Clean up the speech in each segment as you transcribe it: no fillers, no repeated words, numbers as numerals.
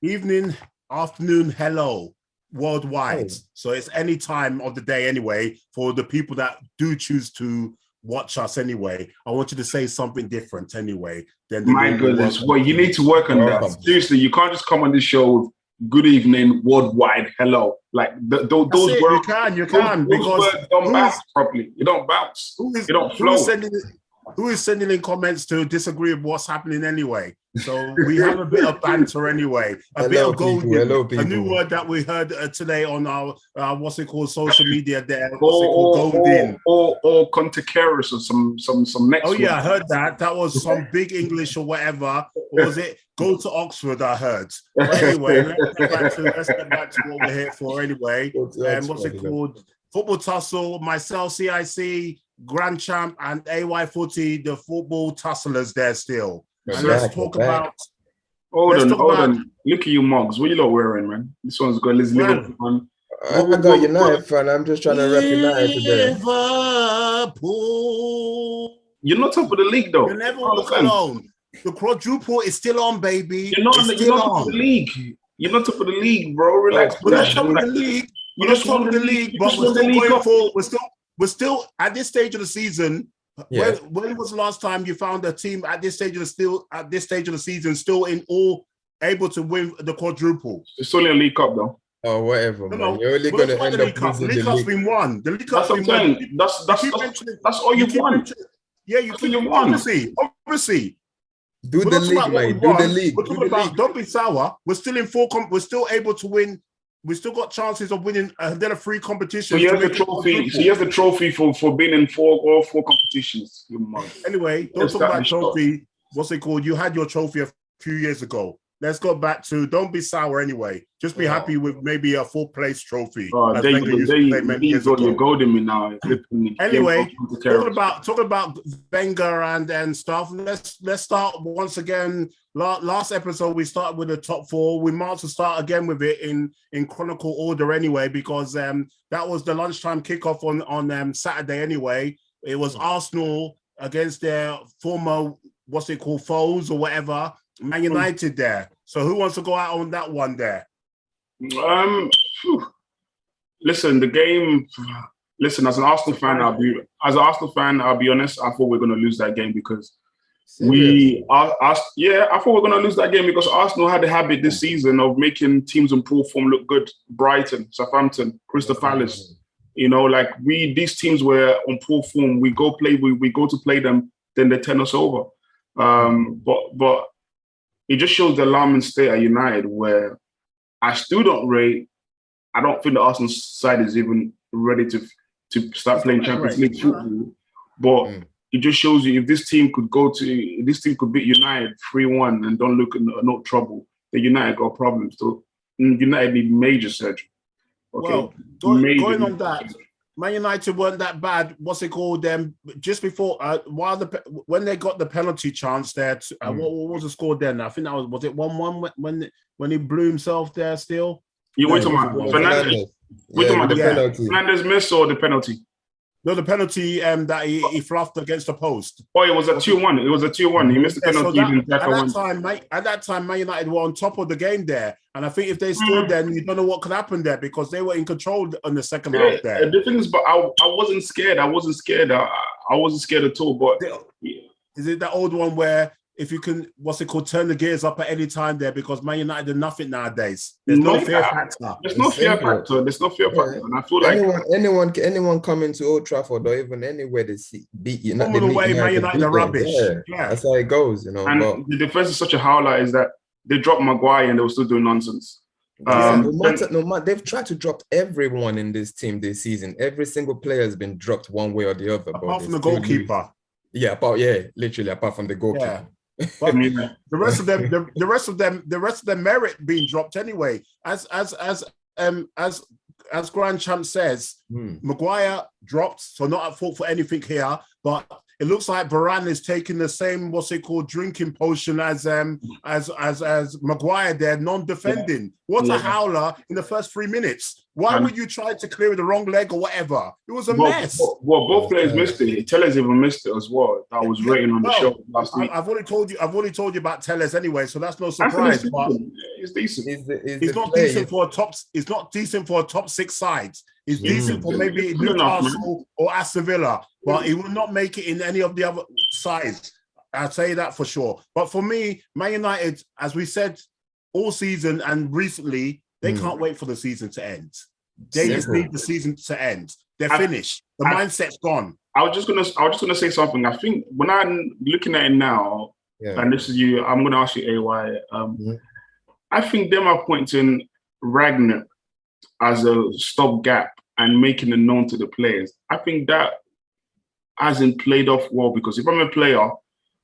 Evening, afternoon, hello, worldwide. Oh, So it's any time of the day anyway, for the people that do choose to watch us anyway. I want you to say something different anyway than the My normal goodness. welcome. Well, you need to work on that. welcome. Seriously, you can't just come on this show with good evening, worldwide, hello. Like That's those it. words, You can, those because words don't who bounce is properly. You don't bounce. who is You don't who is flow. sending in comments to disagree with what's happening anyway? So we have a bit of banter anyway, a bit of golden. Hello, A new people. word that we heard today on our what's it called, social media there. Or What's it called, golden. or Contecaris or some next Oh one. yeah, I heard that. That was some big English or whatever. Or was it go to Oxford? I heard. But anyway, let's get back to what we're here for anyway. What's it called? Football tussle. Myself, CIC, Grand Champ, and AY Footy. The football tusslers there still. And let's talk about. Hold on. Look at you, mugs. What you lot wearing, man? This one's got this Liverpool one. I got United fan. I'm just trying to rep United today. Liverpool. You're not top of the league, though. You never walk alone. The quadruple is still on, baby. You're not top of the league. You're not top of the league, bro. Relax. We're not top of the league. We're not top of the league, but we're still going forward. We're still at this stage of the season. Yeah. When was the last time you found a team at this stage of the season still in all able to win the quadruple? It's only a League Cup, though. Oh, whatever, man. No, You're only going to end up losing the League Cup's been won. The League Cup's been won. That's all you've won. Yeah, you keep won. Obviously. Do the league, mate. Do the league. We're talking about, don't be sour. We're still in we're still able to win. We still got chances of winning another 3 competitions. So you have the trophy. So you have the trophy for being in all four competitions. Anyway, don't talk about trophy. What's it called? You had your trophy a few years ago. Let's go back to don't be sour anyway. Just be happy with maybe a 4th place trophy. You're golden me now. Anyway, talking about Wenger and stuff. Let's start once again. Last episode we started with the top 4. We might as well start again with it in chronicle order anyway, because that was the lunchtime kickoff on Saturday anyway. It was Arsenal against their former foes or whatever. Man United there. So who wants to go out on that one there? Listen, the game. Listen, as an Arsenal fan, I'll be honest. I thought we were going to lose that game because I thought we were going to lose that game because Arsenal had a habit this season of making teams in poor form look good. Brighton, Southampton, Crystal Palace. You know, like these teams were on poor form. We go to play them, then they turn us over. But it just shows the alarming state at United where I still don't rate. I don't think the Arsenal side is even ready to start playing Champions League football. But it just shows you if this team could beat United 3-1 and don't look in no trouble, then United got problems. So United need major surgery. Okay? Well, going on that, Man United weren't that bad. Just before when they got the penalty chance there, what was the score then? I think that was it 1-1 when he blew himself there still? You wait a minute. Fernandes missed or the penalty? No, the penalty that he fluffed against the post. Oh, it was a 2-1. It was a 2-1. He missed the penalty. At that time, Man United were on top of the game there. And I think if they scored then, you don't know what could happen there because they were in control in the second half there. The thing is, but I wasn't scared. I wasn't scared. I wasn't scared at all. But is it that old one where if you can, turn the gears up at any time there because Man United do nothing nowadays. There's no fear factor. There's no fear factor. And I feel like anyone coming to Old Trafford or even anywhere they beat United. All the way, Man United are rubbish. Yeah, that's how it goes, you know. And the defense is such a howler is that they dropped Maguire and they were still doing nonsense. They've tried to drop everyone in this team this season. Every single player has been dropped one way or the other. Apart from the goalkeeper. Literally apart from the goalkeeper. Yeah. But the rest of them merit being dropped anyway. As Grand Champ says, Maguire dropped, so not at fault for anything here. But it looks like Varane is taking the same drinking potion as Maguire there, non-defending. What a howler in the first 3 minutes. Why would you try to clear the wrong leg or whatever? It was a mess. Well, both players missed it. Tellers even missed it as well. That was rating on the show last week. I've already told you about Tellers anyway, so that's no surprise. But it's decent. It's not decent for a top. It's not decent for a top 6 side. It's decent for maybe Newcastle or Aston Villa, but it will not make it in any of the other sides. I'll tell you that for sure. But for me, Man United, as we said all season and recently, they can't wait for the season to end. They just need the season to end. They're finished. The mindset's gone. I was just gonna say something. I think when I'm looking at it now, and this is you, I'm gonna ask you, AY. I think them appointing Ragnick as a stopgap and making it known to the players, I think that hasn't played off well, because if I'm a player,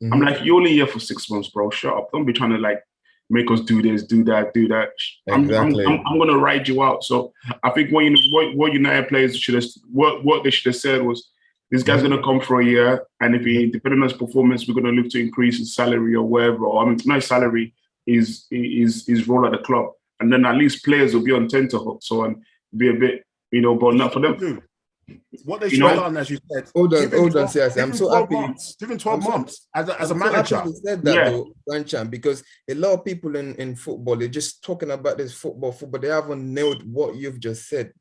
I'm like, you're only here for 6 months, bro. Shut up. Don't be trying to like make us do this, do that, do that. Exactly. I'm gonna ride you out. So I think what United players should have, what they should have said was, this guy's gonna come for a year, and if he, depending on his performance, we're gonna look to increase his salary or whatever. Or, I mean, not his salary, his role at the club, and then at least players will be on tenterhooks, so and be a bit, but not for them. What they should have done, as you said. Hold on, CIC. I'm so happy. Give him 12 months as a manager. You said that, though, Grandchamp, because a lot of people in football, they're just talking about this football. They haven't nailed what you've just said,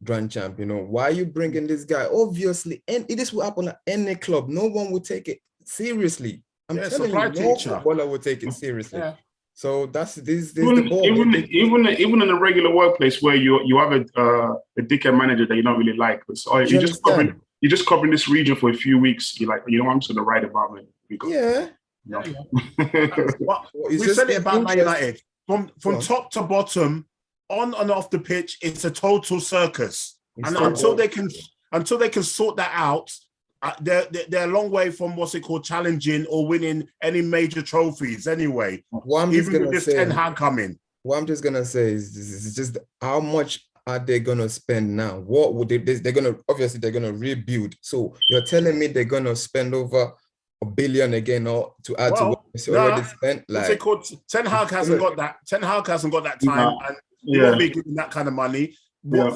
Grandchamp. Why are you bringing this guy? Obviously, and this will happen at any club. No one will take it seriously. I'm telling you, no footballer will take it seriously. Yeah. So that's this the ball. Even in a regular workplace where you have a dickhead manager that you don't really like, but you're just covering this region for a few weeks. You're like, I'm just gonna write about it. We said it about Man United from top to bottom, on and off the pitch. It's a total circus, and until they can sort that out. They're a long way from challenging or winning any major trophies anyway. Even with this Ten Hag coming. What I'm just gonna say is just how much are they gonna spend now? What would they're gonna rebuild. So you're telling me they're gonna spend over $1 billion again, or to add to what it's already spent? Like, Ten Hag hasn't got that. Ten Hag hasn't got that time, and he won't be giving that kind of money.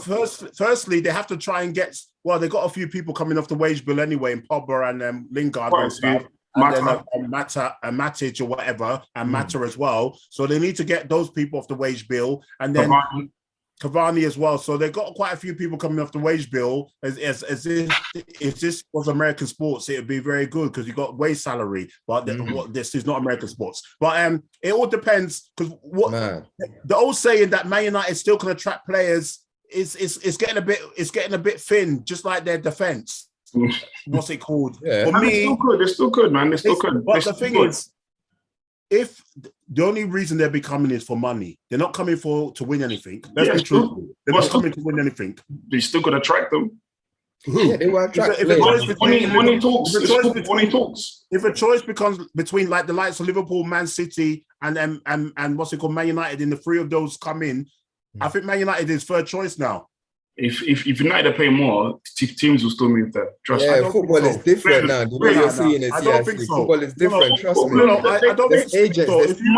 Firstly, they have to try and get. Well, they got a few people coming off the wage bill anyway, in Pogba and Lingard and stuff, and then Matic or whatever, and Mata as well. So they need to get those people off the wage bill, and then Cavani as well. So they've got quite a few people coming off the wage bill. As if this was American sports, it would be very good because you got wage salary. But this is not American sports. But it all depends, because the old saying that Man United still can attract players. It's getting a bit thin, just like their defense. What's it called? Yeah. For me, they're still good, man. They're still good. But the thing is, if the only reason they're becoming is for money, they're not coming to win anything. Let's be truthful. They're not coming to win anything. They still got to attract them. Yeah, they will attract. Money talks. Money talks. If a choice becomes between like the likes of Liverpool, Man City, and Man United, in the three of those come in. I think Man United is third choice now. If United pay more, teams will still move there. Trust me. Yeah, football is different now. The way you're seeing it, I don't think so. Football is different. Trust me. I don't think so. If you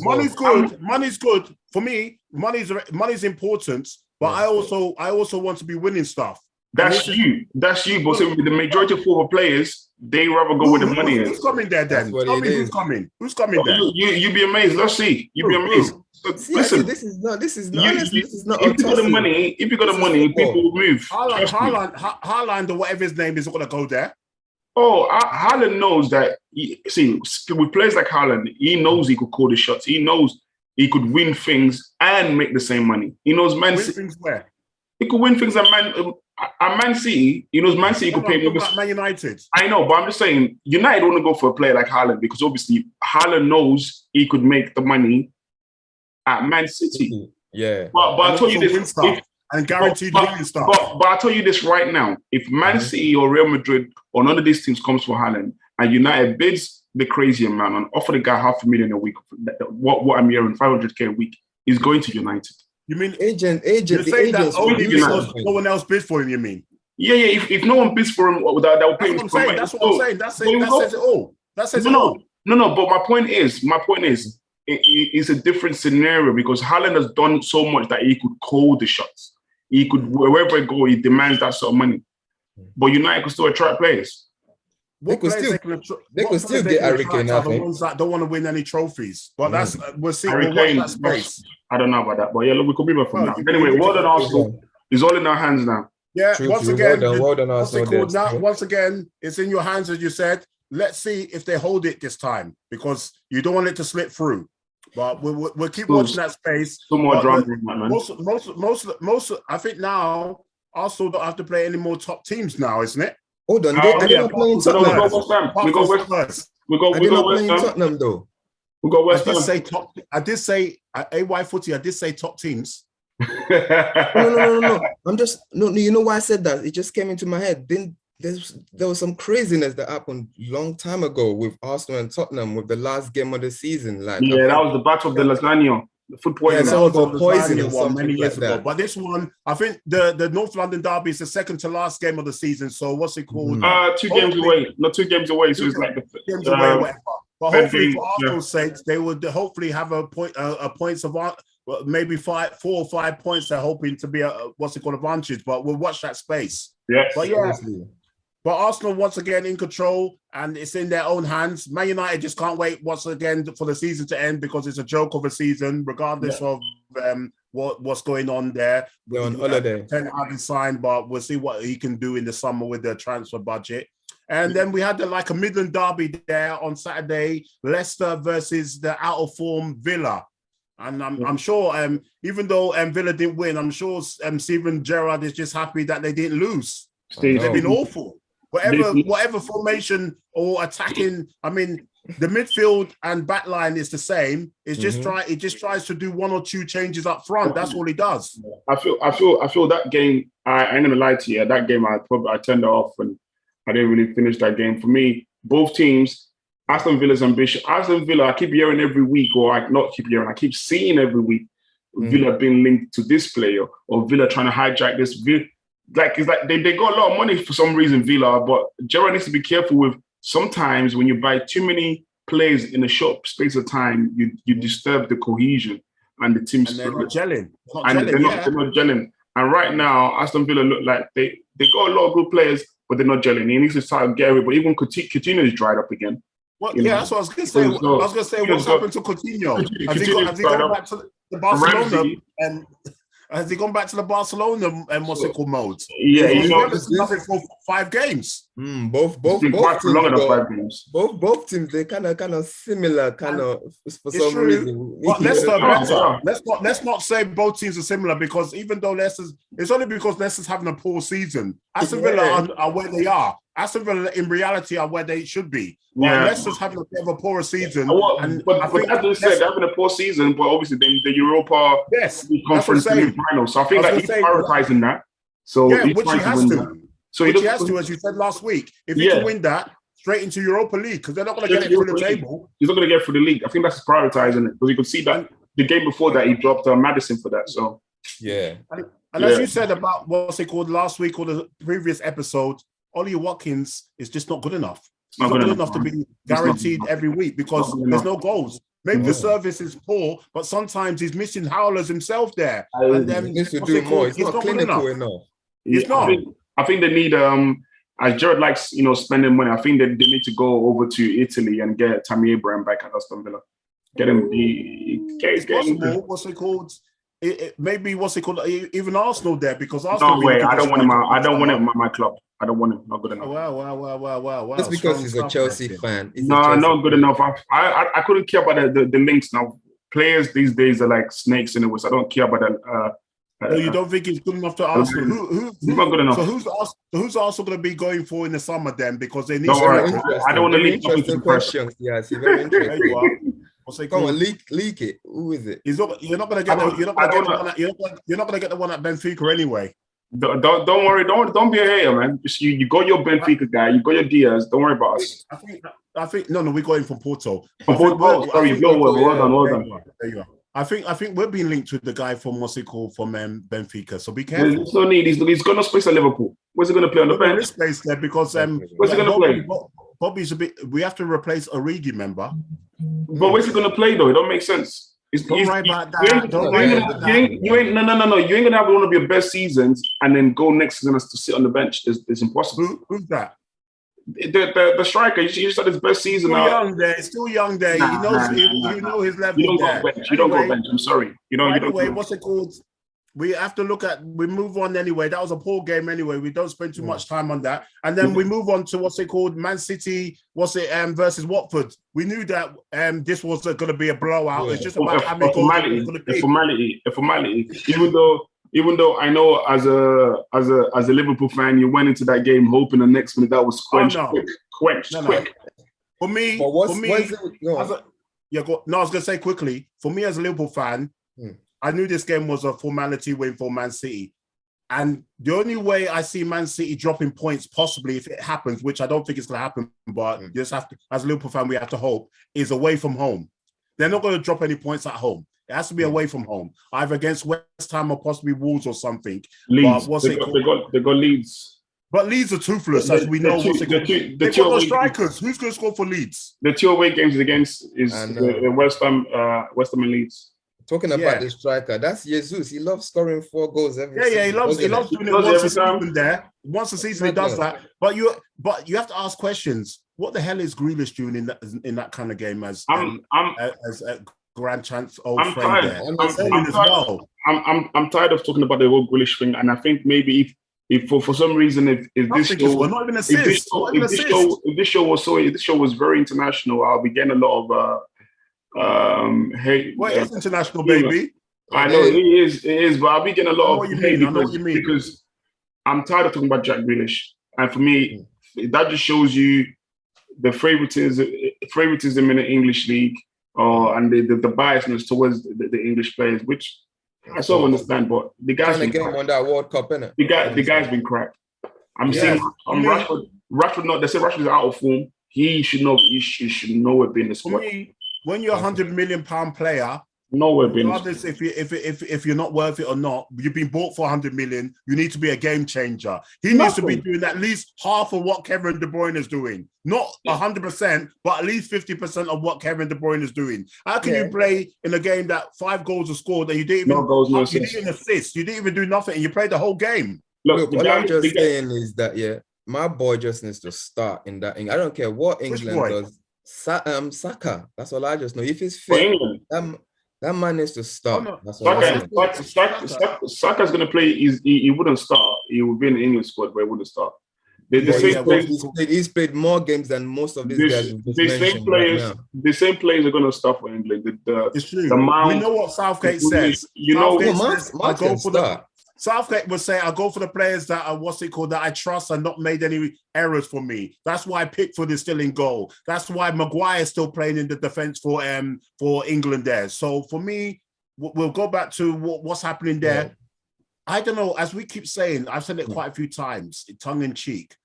money's good. Money's good for me. Money's important, but I also want to be winning stuff. That's you. But the majority of football players, they rather go where the money is. Who's coming there then? Tell me who's coming. Who's coming there? You'd be amazed. Let's see. You'd be amazed. Listen, this is not. If you got the money, people will move. Haaland or whatever his name is not going to go there. Oh, Haaland knows that. With players like Haaland, he knows he could call the shots. He knows he could win things and make the same money. He knows win things where he could win things at Man City. He knows Man City could pay more. Man United. I know, but I'm just saying United want to go for a player like Haaland because obviously Haaland knows he could make the money at Man City. Yeah. But I'll tell you this. And guaranteed winning stuff. But I'll tell you this right now. If Man City or Real Madrid or none of these teams comes for Haaland and United bids the crazy amount and offer the guy $500,000 a week, what I'm hearing, $500K a week, is going to United. You mean agent? You're saying that only because no one else bids for him, you mean? Yeah. If no one bids for him, that will pay him. That's what I'm saying. That says it all. That says it all. No. But my point is, it's a different scenario because Haaland has done so much that he could call the shots. He could, wherever it go, he demands that sort of money. But United could still attract players. They could still get Harry Kane, I think. The ones that don't want to win any trophies. But that's we'll see. Harry Kane, that space. I don't know about that, but yeah, look, we could be back from now. Anyway, well done, Arsenal. It's all in our hands now. Yeah, once again, well done, Arsenal. Once again, it's in your hands, as you said. Let's see if they hold it this time because you don't want it to slip through. But we'll keep watching that space. Some more drama, man. Most. I think now Arsenal don't have to play any more top teams now, isn't it? Hold on, they're not playing Tottenham. We go West Ham. Tottenham though. We got West Ham. I did say AY Footy. I did say top teams. No. You know why I said that? It just came into my head. Then there was some craziness that happened long time ago with Arsenal and Tottenham with the last game of the season. Like that was the battle of the lasagna. The food poisoning. Yeah, someone got poisoned one many years ago. But this one, I think the North London derby is the second to last game of the season. So what's it called? 2 games away. Not 2 games away. So it's like the games away, whatever. But hopefully, for Arsenal's sake, they would hopefully have a points of maybe 4 or 5 points. They're hoping to be a advantage. But we'll watch that space. Yes. But yeah. But Arsenal once again in control, and it's in their own hands. Man United just can't wait once again for the season to end because it's a joke of a season, regardless of what's going on there. They're on holiday. Ten haven't signed, but we'll see what he can do in the summer with the transfer budget. And then we had a Midland derby there on Saturday, Leicester versus the out of form Villa. And I'm sure, even though Villa didn't win, I'm sure Steven Gerrard is just happy that they didn't lose. They've been awful. Whatever formation or attacking, I mean, the midfield and back line is the same. It's just it just tries to do 1 or 2 changes up front. That's all he does. I feel that game. I ain't gonna lie to you. That game, I turned it off and I didn't really finish that game. For me, both teams, Aston Villa's ambition. Aston Villa, I keep hearing every week, or I not keep hearing. I keep seeing every week Villa being linked to this player or Villa trying to hijack this. It's like they got a lot of money for some reason, Villa, but Gerrard needs to be careful with sometimes when you buy too many players in a short space of time, you disturb the cohesion and the team's spirit. They're not gelling. They're not gelling. And right now, Aston Villa look like they got a lot of good players, but they're not gelling. He needs to start getting it. But even Coutinho is dried up again. That's what I was going to say. I was going to say what's happened to Coutinho. Has he gone back to the Barcelona and has he gone back to the Barcelona and what's it called mode? Yeah, he's nothing for 5 games. Both teams they kind of similar for some reason. But let's not say both teams are similar because even though it's only because Leicester's having a poor season. Aston Villa are where they are. Aston Villa in reality are where they should be. Leicester's having a bit of a poorer season. But as you said, they're having a poor season, but obviously the Europa Conference final. So I think that he's prioritizing that. So which he has to. He has to, as you said last week. If he can win that, straight into Europa League, because they're not going to get it through the table. He's not going to get through the league. I think that's prioritizing it, because you could see that the game before that, he dropped Madison for that. So And as you said about what's it called last week or the previous episode, Ollie Watkins is just not good enough. He's not good enough to be guaranteed every week because there's no goals. Maybe the service is poor, but sometimes he's missing howlers himself there. And then he needs to do more. He's not clinical enough. He's not. I think they need, as Gerrard likes, spending money. I think they need to go over to Italy and get Tammy Abraham back at Aston Villa. Get him. It's possible. What's it called? Maybe even Arsenal there because Arsenal. No way! I don't want him. I don't want him at my club. I don't want him. Not good enough. Wow. That's because he's a Chelsea fan. Not good enough. I couldn't care about the links now. Players these days are like snakes in the woods. I don't care about that. No, you don't think he's good enough to Arsenal? Who's not good enough? So who's Arsenal going to be going for in the summer then? Because they need. I don't want to leak interesting questions. Yes, very interesting. There you are. Come on, leak it. Who is it? You're not going to get. You're not going to get the one at Benfica anyway. Don't worry. Don't be a hater, man. You got your Benfica guy. You got your Diaz. Don't worry about us. I think no. We're going from Porto. Sorry, well done. There you are. I think we're being linked with the guy from Benfica. So be careful. There's no need. He's got no space at Liverpool. Where's he going to play on the bench? Space there because where's he going to play? Bobby's a bit. We have to replace Origi, remember? But where's he gonna play though? It don't make sense. Don't worry about that. Don't worry about that. You ain't gonna have one of your best seasons and then go next season to sit on the bench. It's impossible. Who's that? The striker. He just had his best season. Still young there. You know his level. You don't go bench. You don't go bench. I'm sorry. What's it called? We have to we move on anyway. That was a poor game anyway. We don't spend too much time on that. And then we move on to Man City, versus Watford. We knew that this was going to be a blowout. Yeah. It's just about how many goals it's going to be. A formality. Even though I know as a Liverpool fan, you went into that game hoping the next minute that was quenched quick. For me, I was going to say quickly, for me as a Liverpool fan, I knew this game was a formality win for Man City. And the only way I see Man City dropping points, possibly if it happens, which I don't think it's going to happen, but you just have to, as a Liverpool fan, we have to hope, is away from home. They're not going to drop any points at home. It has to be away from home, either against West Ham or possibly Wolves or something. Leeds. They got Leeds. But Leeds are toothless, as we know. They've got no strikers. Who's going to score for Leeds? The two away games against is West Ham and Leeds. Talking about the striker, that's Jesus. He loves scoring 4 goals every season. He loves doing it once a season there. Once a season he does that. But you have to ask questions. What the hell is Grealish doing in that kind of game as a grand chance old friend there? I'm tired of talking about the whole Grealish thing, and I think maybe if for some reason if this show was very international, I'll be getting a lot of hate. It's international, baby. I know it is, but I'll be getting a lot of hate because I'm tired of talking about Jack Grealish, and for me, that just shows you the favoritism in the English league, and the biasness towards the English players, which I sort of understand. But the guy's been on that World Cup, innit? The guy's been crap. I'm saying Rashford. Not they say Rashford is out of form. He should know. He should nowhere be in the squad. When you're a £100 million player, nowhere be. Regardless if you're not worth it or not, you've been bought for 100 million. You need to be a game changer. He needs to be doing at least half of what Kevin De Bruyne is doing. Not 100%, but at least 50% of what Kevin De Bruyne is doing. How can you play in a game that 5 goals are scored and you didn't even assist? You didn't even do nothing, and you played the whole game. Look, what I'm just saying is that my boy just needs to start in that. I don't care what England does. Saka. That's all I just know. If he's fit, that man needs to start. Saka's going to play. He wouldn't start. He would be in the England squad, but he wouldn't start. He's played more games than most of these guys. The same players are going to start for England. It's true. We know what Southgate says. Southgate would say, I'll go for the players that are, that I trust and not made any errors for me. That's why Pickford is still in goal. That's why Maguire is still playing in the defence for England there. So for me, we'll go back to what's happening there. Yeah. I don't know, as we keep saying, I've said it quite a few times, tongue in cheek.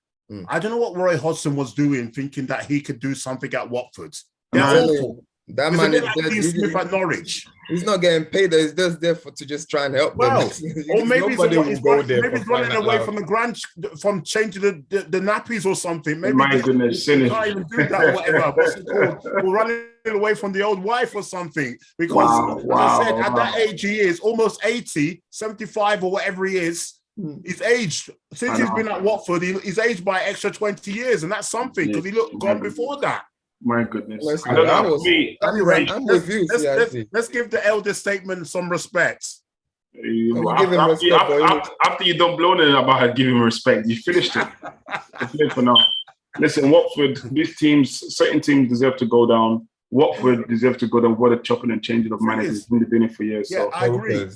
I don't know what Roy Hodgson was doing, thinking that he could do something at Watford. They're awful. That man is Smith at Norwich. He's not getting paid. He's just there to just try and help them. Or maybe he's running away from changing the nappies or something. Maybe my goodness, he can't even do that or whatever. What's it called? Or running away from the old wife or something. Because as I said, at that age he is almost 80, 75 or whatever he is. He's aged since he's been at Watford. He's aged by extra 20 years, and that's something because he looked gone before that. My goodness. I don't know. Anyway, let's give the elder statesman some respect. After you don't blow it about giving respect, you finished it. It's for now. Listen, Watford, certain teams deserve to go down. Watford deserve to go down. What a chopping and changing of managers. Been doing it for years. Yeah, I agree.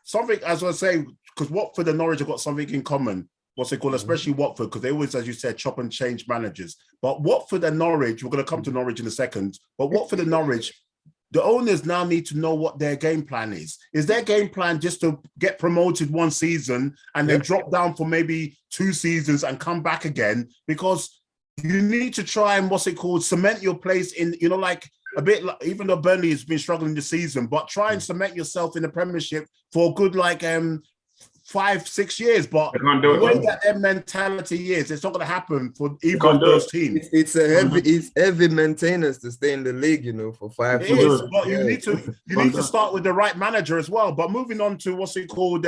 Something, as I was saying, because Watford and Norwich have got something in common. Especially Watford, because they always, as you said, chop and change managers. But Watford and Norwich, we're going to come to Norwich in a second, but Watford and Norwich, the owners now need to know what their game plan is. Is their game plan just to get promoted one season and then drop down for maybe 2 seasons and come back again? Because you need to try and, cement your place in, a bit like, even though Burnley has been struggling this season, but try and cement yourself in the Premiership for a good, 5-6 years, but They can't do the it, way man. that their mentality is, it's not going to happen for either of those teams. It's heavy maintenance to stay in the league, you know, for 5 It years. is, but you need to start with the right manager as well. But moving on to what's it called,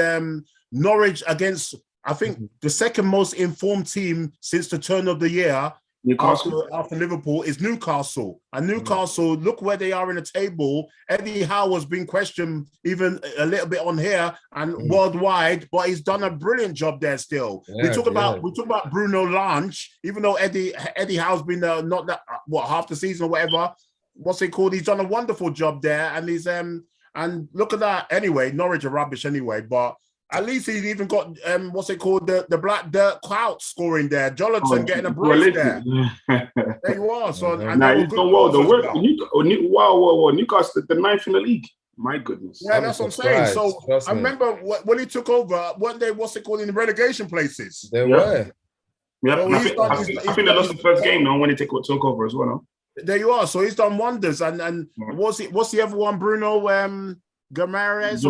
Norwich against, I think, the second most informed team since the turn of the year. Newcastle. After Liverpool is Newcastle. And Newcastle, look where they are in the table. Eddie Howe has been questioned even a little bit on here and worldwide, but he's done a brilliant job there still. We talk about Bruno Lange, even though Eddie Howe's been not that half the season or whatever. What's it called? He's done a wonderful job there, and he's and look at that. Anyway, Norwich are rubbish anyway, but at least he's even got what's it called, the Black Dirt Clout scoring there. Jonathan getting a brace there. There you are. So he's done well though. Wow. Newcastle, the 9th in the league. My goodness. Yeah, that's what I'm saying. So I remember when he took over, weren't they, what's it called, in the relegation places? They were. Yeah, so I think they lost the first game now when he took over as well. No? There you are. So he's done wonders. And what's the other one, Bruno? Gamares, he's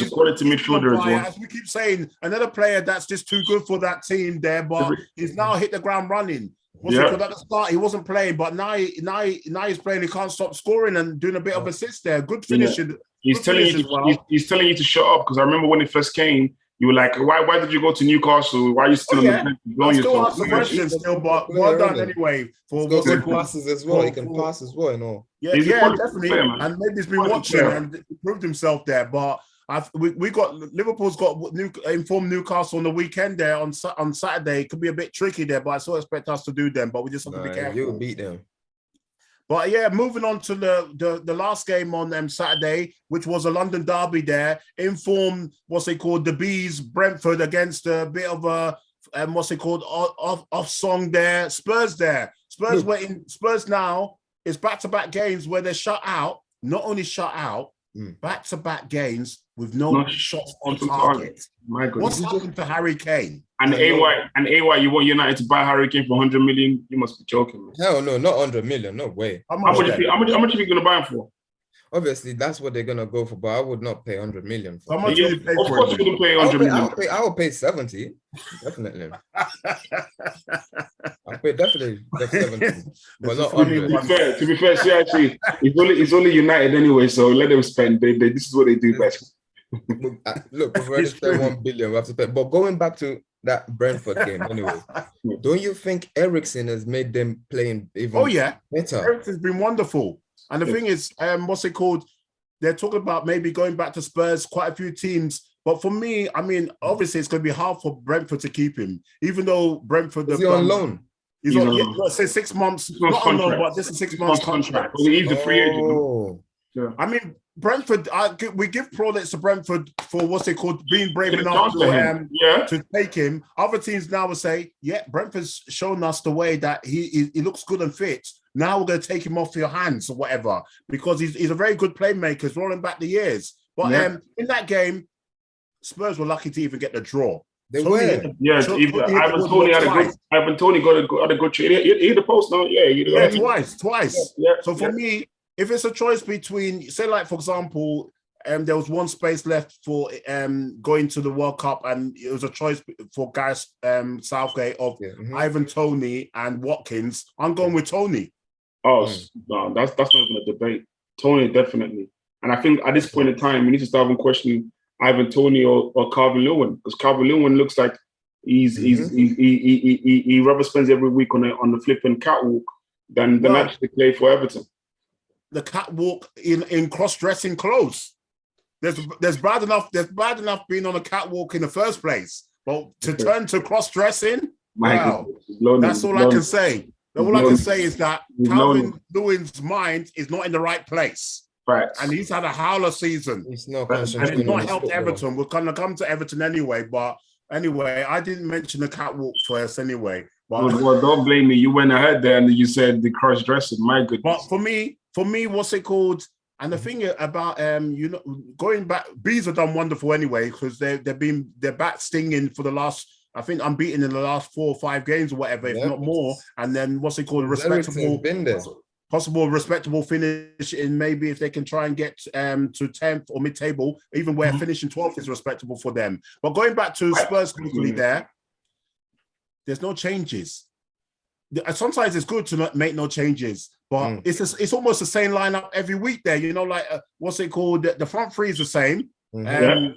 a quality midfielder as well. As we keep saying, another player that's just too good for that team there, but he's now hit the ground running. At the start, he wasn't playing, but now he's playing. He can't stop scoring and doing a bit of assists there. Good finishing. He's telling you to shut up, because I remember when he first came, you were like, why did you go to Newcastle? Why are you still on the bench? I still ask the question still, but well done anyway. For he can pass as well. He can pass as well, you know. Yeah, definitely. Player, and maybe he's been watching and proved himself there. But Liverpool's got informed Newcastle on the weekend there on Saturday. It could be a bit tricky there, but I still expect us to do them. But we just have to be careful. You'll beat them. But yeah, moving on to the last game on Saturday, which was a London derby there. Informed, the Bees, Brentford against a bit of a off song there. Spurs there. Spurs now is back-to-back games where they're shut out. Not only shut out, back-to-back games with no shots on target. My goodness. What's happened to Harry Kane? And AY, you want United to buy Harry Kane for 100 million? You must be joking, man. Hell no, not 100 million. No way. How much are you going to buy him for? Obviously, that's what they're going to go for, but I would not pay 100 million for. How much will you pay for? Of course, you wouldn't pay 100 million. I will pay 70. Definitely. I'll pay definitely 70. But not 100. To be fair, see, actually, it's only United anyway, so let them spend. This is what they do best. Look, we've already spent 1 billion. We have to pay. But going back to that Brentford game, anyway, don't you think Eriksen has made them playing even better? Eriksen's been wonderful. And the thing is, they're talking about maybe going back to Spurs, quite a few teams. But for me, I mean, obviously it's going to be hard for Brentford to keep him, even though Brentford... Is he on loan? He's on, let's say 6 months, not on loan, but this is 6 months contract. He's a free agent. Yeah. I mean, Brentford, we give plaudits to Brentford for being brave enough to take him. Other teams now will say, Brentford's shown us the way that he looks good and fit. Now we're going to take him off your hands or whatever, because he's a very good playmaker. He's rolling back the years. But in that game, Spurs were lucky to even get the draw. They were. Ivan Toney got a good trade. He hit the post now. Twice. So for me, if it's a choice between, say, like, for example, there was one space left for going to the World Cup, and it was a choice for Gareth Southgate of Ivan Toney and Watkins. I'm going with Toney. Oh, no, that's not even a debate. Toney, definitely. And I think at this point in time, we need to start even questioning Ivan Toney or Calvin Lewin, because Calvin Lewin looks like he rubber spends every week on the flipping catwalk than actually play for Everton. The catwalk in cross-dressing clothes. There's bad enough being on a catwalk in the first place, but to turn to cross-dressing, that's all I can say. All I can say is that Calvin Lewin's mind is not in the right place. Right. And he's had a howler season. It's not helped Everton. We're going to come to Everton anyway, but anyway, I didn't mention the catwalk first anyway. But well, don't blame me. You went ahead there and you said the cross-dressing. My goodness. But for me, what's it called? And the thing about going back, Bees have done wonderful anyway, because they're back stinging for the last, I think, unbeaten in the last 4 or 5 games or whatever, if not more. And then what's it called? Respectable. Been there. possible respectable finish in maybe if they can try and get to 10th or mid-table, even where finishing 12th is respectable for them. But going back to Spurs quickly there's no changes. Sometimes it's good to not make no changes, but it's almost the same lineup every week there. You know, like what's it called? The front three is the same. And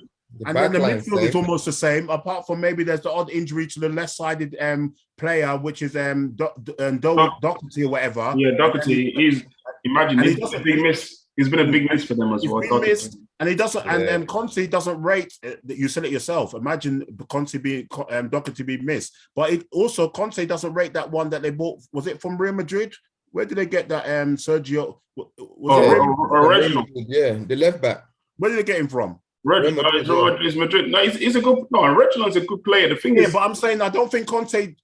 then the midfield is almost the same, apart from maybe there's the odd injury to the left-sided player, which is Doherty or whatever. Yeah, Doherty. He's a big miss. He's been a big miss for them as well. And he doesn't. And then Conte doesn't rate. You said it yourself. Imagine Conte being Doherty being missed, but it also Conte doesn't rate that one that they bought. Was it from Real Madrid? Where did they get that? Sergio. Reginald. Yeah, the left back. Where did they get him from? Is Madrid. No, he's a good. No, Reginald's a good player. The thing is, but I'm saying I don't think Conte,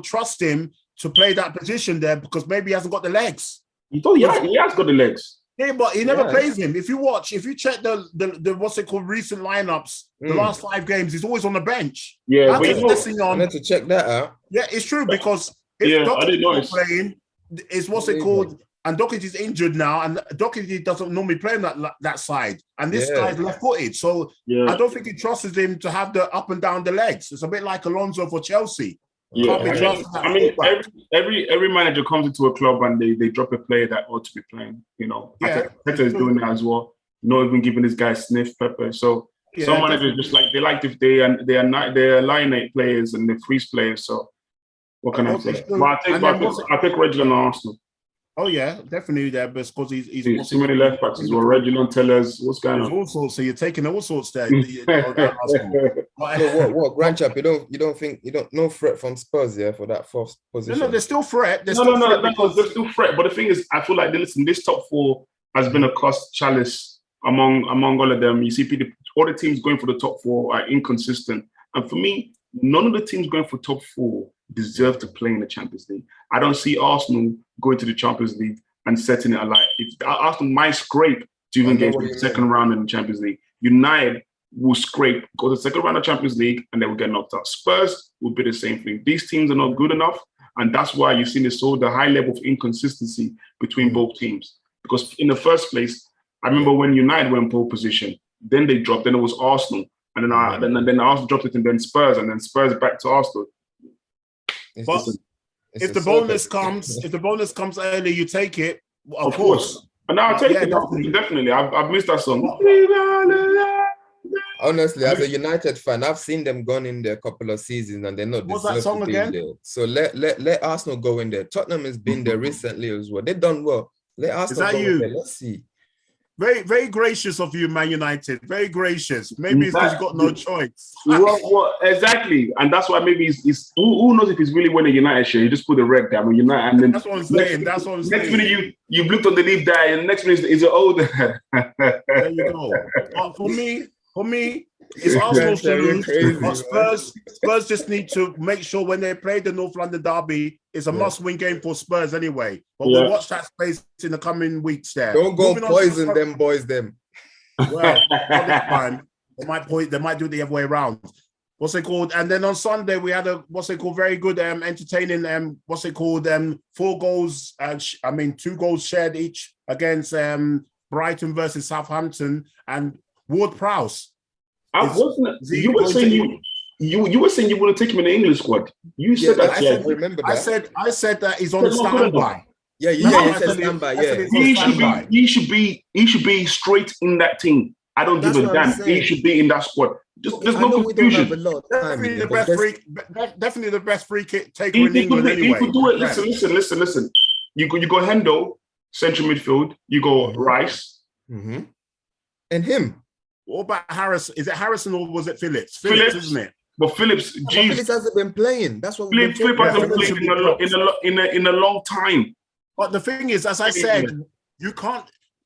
trust him to play that position there because maybe he hasn't got the legs. He has got the legs. Yeah, but he never plays him. If you check the recent lineups, the last 5 games, he's always on the bench. Yeah, but I need to check that out. Yeah, it's true because if Doherty's not playing, it's and Doherty's injured now, and Doherty doesn't normally play on that side. And this guy's left-footed, so I don't think he trusts him to have the up and down the legs. It's a bit like Alonso for Chelsea. Yeah, every manager comes into a club and they drop a player that ought to be playing. You know, Pepe is doing that as well. Not even giving this guy sniff Pepe. So some managers just if they alienate players and they freeze players. So what can I say? But I take Reginald on Arsenal. Oh yeah, definitely there, because he's too many left backs as well. Reginald, tell us what's going on. All sorts, so you're taking all sorts there. What Grand Champ? You don't think no threat from Spurs for that 4th position? No, there's still threat. There's still threat. But the thing is, I feel like this top 4 has been a cost chalice among all of them. You see, all the teams going for the top 4 are inconsistent, and for me, none of the teams going for top 4 deserve to play in the Champions League. I don't see Arsenal going to the Champions League and setting it alight. Arsenal might scrape to even get to the second round in the Champions League. United will scrape, go to the second round of Champions League, and they will get knocked out. Spurs will be the same thing. These teams are not good enough, and that's why you've seen the high level of inconsistency between both teams. Because in the first place, I remember when United were in pole position, then they dropped, then it was Arsenal, and then Arsenal dropped it, and then Spurs, back to Arsenal. But if the bonus comes early, you take it. Of course. And now I'll take it. Definitely. I've missed that song. Honestly, as a United fan, I've seen them gone in there a couple of seasons and they're not deserved to be there. So let Arsenal go in there. Tottenham has been there recently as well. They've done well. Let Arsenal go in there. Let's see. Very, very gracious of you, Man United. Very gracious. Maybe it's because you've got no choice. Well, exactly. And that's why maybe he's who knows if he's really winning a United share. You just put the red there. I mean, United. And then that's what I'm saying. Next minute you've looked underneath there, and the next minute is an older. There you go. For me, it's Arsenal to lose. But Spurs just need to make sure when they play the North London derby, it's a must-win game for Spurs anyway. But we'll watch that space in the coming weeks there. Don't go poison them boys, them. Well, not this time. They might do it the other way around. What's it called? And then on Sunday, we had very good, entertaining, 4 goals, 2 goals shared each against Brighton versus Southampton, and Ward-Prowse. You were saying you would take him in the English squad. You said that. I remember that. I said that he's on standby. Yeah, he said standby. Yeah, he should be straight in that team. I don't give a damn. He should be in that squad. There's no confusion. Definitely the best free kick taker in England anyway. He could do it. Listen. You go Hendo, central midfield. You go Rice. And him. What about Harris? Is it Harrison or was it Phillips? Phillips, isn't it? But Phillips hasn't been playing. That's what Phillips hasn't played in a long time. But the thing is, as I said, you can't.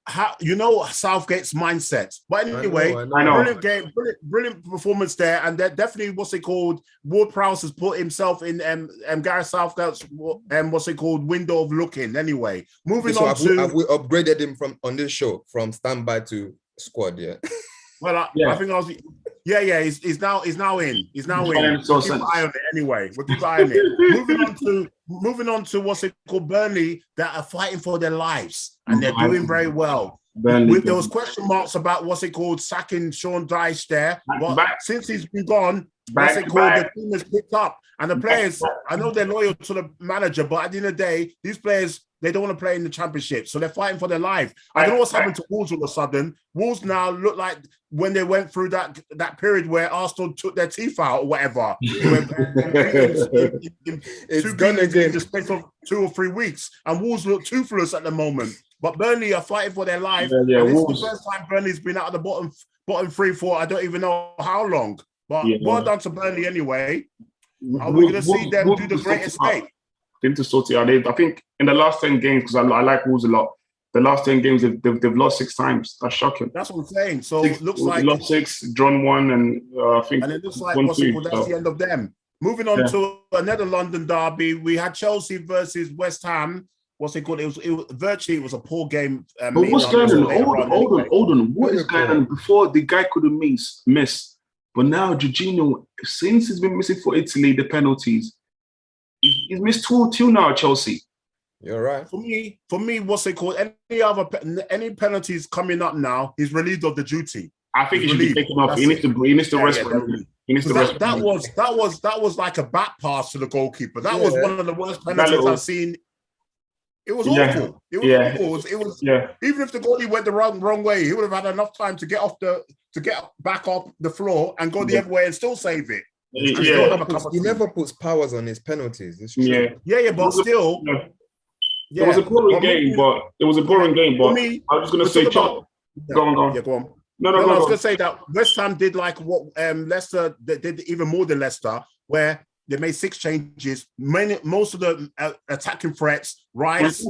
Southgate's mindset. But anyway, I know. Brilliant game, brilliant performance there, and that definitely Ward-Prowse has put himself in Gareth Southgate's window of looking. Anyway, moving on to have we upgraded him on this show from standby to squad? Yeah. Well, I think Yeah. He's now in. He's now in. Fine, so We'll keep an sense. eye on it anyway. We'll keep an eye on it. Moving on to what's it called? Burnley that are fighting for their lives and they're doing very well. Burnley, There was question marks about what's it called, sacking Sean Dyche there. But since he's been gone, what's it called? The team has picked up. And the players, I know they're loyal to the manager, but at the end of the day, these players, they don't want to play in the championship. So they're fighting for their life. I don't know what's happened to Wolves all of a sudden. Wolves now look like when they went through that period where Arsenal took their teeth out or whatever. It's gone again. In the space of 2 or 3 weeks. And Wolves look toothless at the moment. But Burnley are fighting for their life. Yeah, and this is the first time Burnley's been out of the bottom 3 for I don't even know how long. But well done to Burnley anyway. Are we going to see them do the great escape? They need to sort it out. I think in the last 10 games, because I like Wolves a lot, the last 10 games, they've lost 6 times. That's shocking. That's what I'm saying. So it looks like... lost 6, drawn 1, and I think... And it looks like that's the end of them. Moving on to another London derby, we had Chelsea versus West Ham. What's it called? It was virtually a poor game. But what's going on? Hold on. What is going on? Before, the guy could have missed. But now, Jorginho, since he's been missing for Italy, the penalties, he's missed 2 now at Chelsea. You're right. For me, what's it called? Any penalties coming up now, he's relieved of the duty. I think he should be taken off. He needs to rest. He needs to rest. That was like a back pass to the goalkeeper. That was one of the worst penalties I've seen. It was awful. It was awful. It was even if the goalie went the wrong way, he would have had enough time to get back off the floor and go the other way and still save it. He never puts powers on his penalties. It's true. Yeah, but still. It was a boring game, but I was just going to say, go on. Yeah, go on. No, I was going to say that West Ham did like what Leicester did, even more than Leicester, where they made 6 changes. Most of the attacking threats, Rice,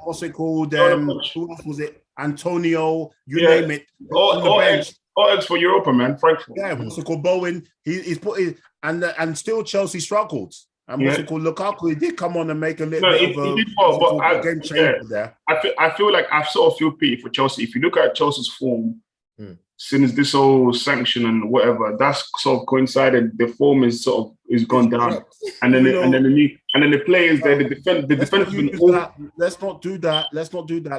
what's it called? Who else was it? Antonio, name it. On the bench. Eggs for Europa, man. Frankfurt. Yeah, what's it called? Bowen. He's put in, and still Chelsea struggled. And what's it called? Lukaku, he did come on and make a little bit of a game changer there. I feel like I sort of feel pity for Chelsea. If you look at Chelsea's form since this whole sanction and whatever, that's sort of coincided. The form is gone down, and then the players there, the defense. Let's not do that.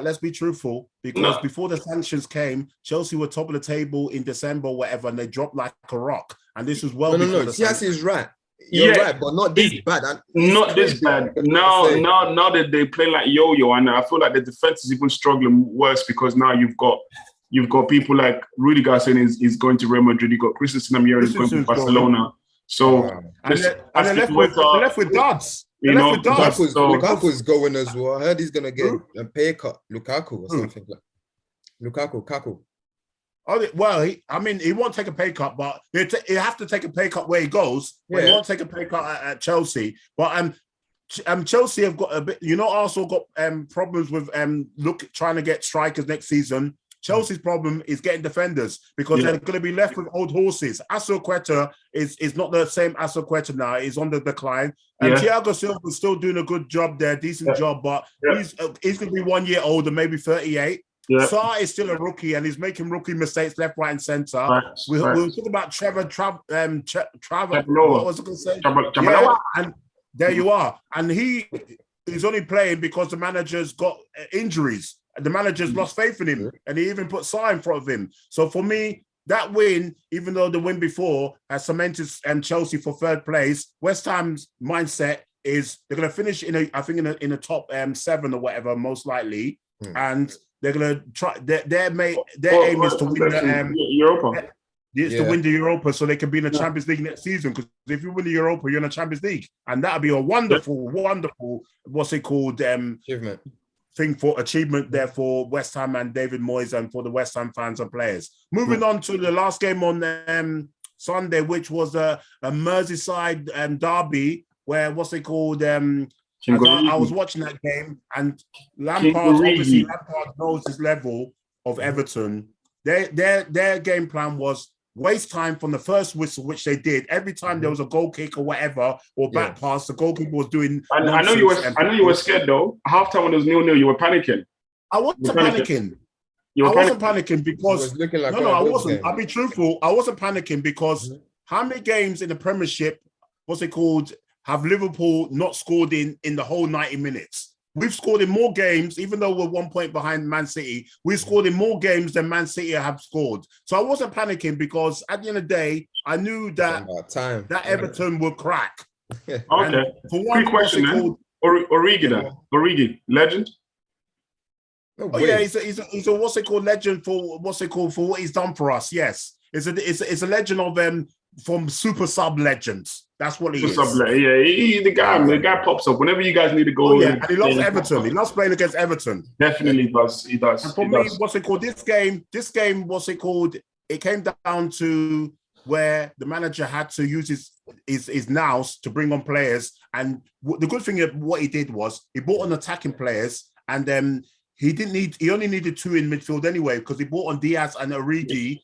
Let's be truthful, because before the sanctions came, Chelsea were top of the table in December, or whatever, and they dropped like a rock. And this was before the Yes, he's right. You're right, but not this bad. Not this bad. Now that they play like yo-yo, and I feel like the defense is even struggling worse, because now you've got people like Rudiger saying is going to Real Madrid. You've got Christensen Amir is going to Barcelona. So they're left with duds. Lukaku is going as well. I heard he's going to get a pay cut. Lukaku or something like Lukaku. Oh, well, he won't take a pay cut, but he have to take a pay cut where he goes. But he won't take a pay cut at Chelsea. But Chelsea have got a bit. Arsenal got problems with trying to get strikers next season. Chelsea's problem is getting defenders, because they're going to be left with old horses. Azpilicueta is not the same Azpilicueta now. He's on the decline. And Thiago Silva is still doing a good job there, decent job, but he's going to be 1 year older, maybe 38. Yeah. Sarr is still a rookie, and he's making rookie mistakes left, right, and centre. We were talking about Trevor. What was I going to say? And there you are. And he's only playing because the manager's got injuries. The manager's lost faith in him, and he even put Sarr in front of him. So for me, that win, even though the win before has cemented Chelsea for 3rd place, West Ham's mindset is they're going to finish in a top 7 or whatever, most likely, and they're going to try. Their aim is to win the Europa. To win the Europa, so they can be in the Champions League next season. Because if you win the Europa, you're in the Champions League, and that'll be a wonderful, what's it called? Achievement there for West Ham and David Moyes, and for the West Ham fans and players. Moving on to the last game on Sunday, which was a Merseyside derby, where I was watching that game, and Lampard knows his level of Everton. Their game plan was waste time from the first whistle, which they did. Every time there was a goal kick or whatever, or back pass, the goalkeeper was doing. I know you were scared though. Halftime when it was 0-0, you were panicking. I wasn't panicking. I wasn't panicking because looking like I wasn't. I'll be truthful. I wasn't panicking because how many games in the Premiership, what's it called, have Liverpool not scored in the whole 90 minutes? We've scored in more games, even though we're 1 point behind Man City. We've scored in more games than Man City have scored. So I wasn't panicking because at the end of the day, I knew that Everton would crack. Okay. For one, quick question, man. Origi, legend. Yeah, he's a what's it called legend for what he's done for us. Yes, it's a legend of from super sub legends. That's what he is. Yeah, he's the guy. The guy pops up whenever you guys need to go. And he loves Everton. He loves playing against Everton. Definitely does. He does. And for me, what's it called? This game, what's it called? It came down to where the manager had to use his nous to bring on players. And the good thing of what he did was he brought on attacking players, and then he only needed 2 in midfield anyway because he brought on Diaz and Origi.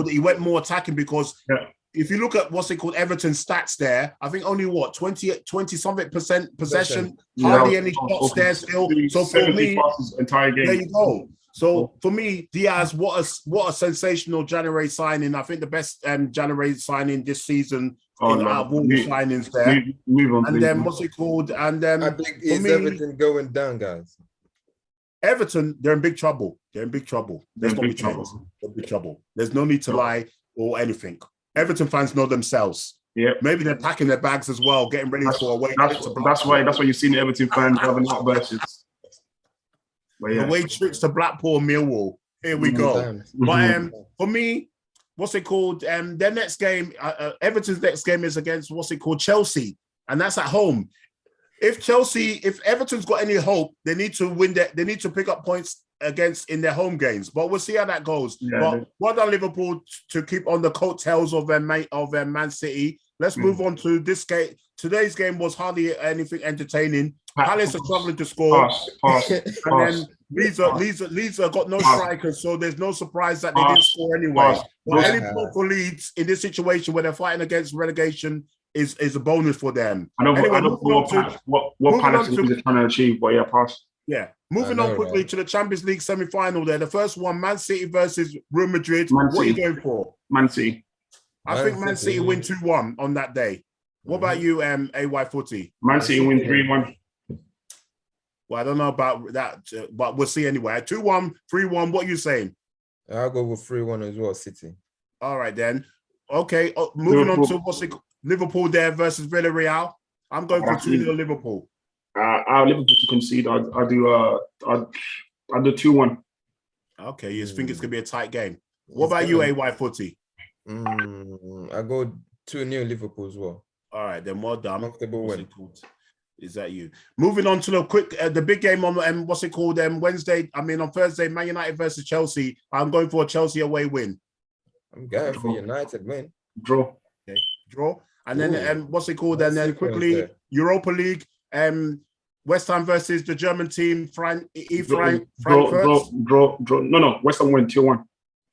He went more attacking because if you look at Everton's stats there, I think only 20-something% possession, hardly any shots there still. So for me, entire game. There you go. So for me, Diaz, what a sensational January signing. I think the best January signing this season in our Wolves signings there. Move on, and please. then what's it called? And then I think Everton going down, guys. Everton, they're in big trouble. There's no big trouble. There's no need to lie or anything. Everton fans know themselves. Yeah, maybe they're packing their bags as well, getting ready for away. That's why you've seen the Everton fans having outbursts. Away trips to Blackpool, Millwall. Here we go. But for me, what's it called? Their next game, Everton's next game is against Chelsea, and that's at home. If Everton's got any hope, they need to win they need to pick up points in their home games. But we'll see how that goes. Yeah, but well done, Liverpool, to keep on the coattails of their Man City. Let's move on to this game. Today's game was hardly anything entertaining. Palace are struggling to score. And then Leeds got no strikers, so there's no surprise that they didn't score anyway. But any point for Leeds in this situation where they're fighting against relegation is a bonus for them. I know what Palace is trying to achieve, but yeah, pass. Yeah. Moving on quickly to the Champions League semi-final there. The first one, Man City versus Real Madrid. What are you going for? Man City. I think Man City win 2-1 on that day. What about you, AY Footy? Man City win 3-1. Well, I don't know about that, but we'll see anyway. 2-1, 3-1, what are you saying? I'll go with 3-1 as well, City. All right, then. Okay, moving on to Liverpool there versus Villarreal. I'm going for 2-0 Liverpool. I'll Liverpool to concede. I'll do 2-1. Okay, you think it's going to be a tight game. What about you, AY Footy? I go 2-0 Liverpool as well. All right, then well done. Comfortable win. Is that you? Moving on to the big game on Wednesday. On Thursday, Man United versus Chelsea. I'm going for a Chelsea away win. I'm going for United win. Draw. Okay, draw. And then and then quickly Europa League. West Ham versus the German team. Frankfurt. Draw. No. West Ham win 2-1.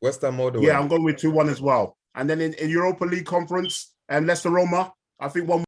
West Ham all the way. Yeah, I'm going with 2-1 as well. And then in Europa League conference, Leicester Roma. I think 1